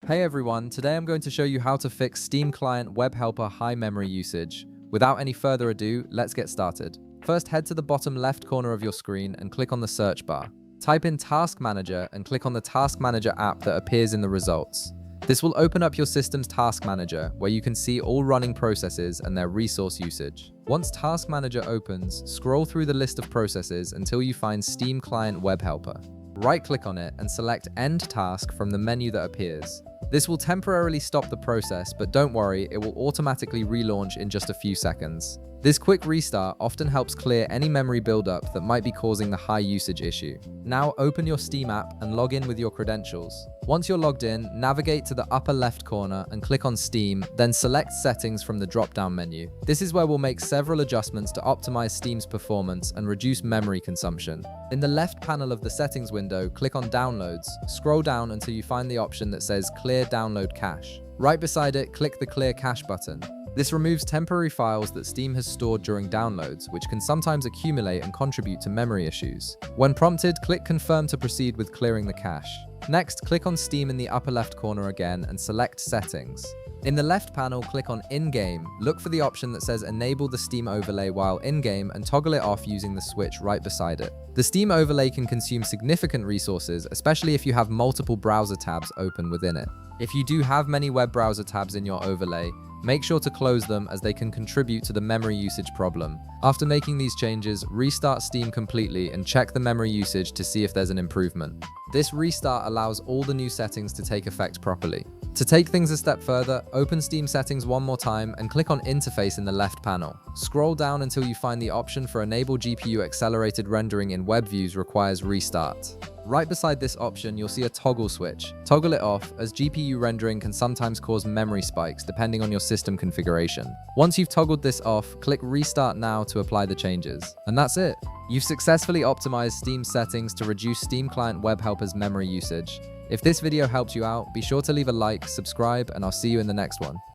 Hey everyone, today I'm going to show you how to fix Steam Client Webhelper high memory usage. Without any further ado, let's get started. First, head to the bottom left corner of your screen and click on the search bar. Type in Task Manager and click on the Task Manager app that appears in the results. This will open up your system's Task Manager, where you can see all running processes and their resource usage. Once Task Manager opens, scroll through the list of processes until you find Steam Client Webhelper. Right-click on it and select End Task from the menu that appears. This will temporarily stop the process, but don't worry, it will automatically relaunch in just a few seconds. This quick restart often helps clear any memory buildup that might be causing the high usage issue. Now open your Steam app and log in with your credentials. Once you're logged in, navigate to the upper left corner and click on Steam, then select Settings from the drop-down menu. This is where we'll make several adjustments to optimize Steam's performance and reduce memory consumption. In the left panel of the settings window, click on Downloads. Scroll down until you find the option that says Clear Download Cache. Right beside it, click the Clear Cache button. This removes temporary files that Steam has stored during downloads, which can sometimes accumulate and contribute to memory issues. When prompted, click Confirm to proceed with clearing the cache. Next, click on Steam in the upper left corner again and select Settings. In the left panel, click on In-Game. Look for the option that says Enable the Steam overlay while in-game and toggle it off using the switch right beside it. The Steam overlay can consume significant resources, especially if you have multiple browser tabs open within it. If you do have many web browser tabs in your overlay, make sure to close them as they can contribute to the memory usage problem. After making these changes, restart Steam completely and check the memory usage to see if there's an improvement. This restart allows all the new settings to take effect properly. To take things a step further, open Steam settings one more time and click on Interface in the left panel. Scroll down until you find the option for Enable GPU Accelerated Rendering in Web Views requires restart. Right beside this option, you'll see a toggle switch. Toggle it off, as GPU rendering can sometimes cause memory spikes depending on your system configuration. Once you've toggled this off, click Restart Now to apply the changes. And that's it. You've successfully optimized Steam settings to reduce Steam Client Webhelper's memory usage. If this video helped you out, be sure to leave a like, subscribe, and I'll see you in the next one.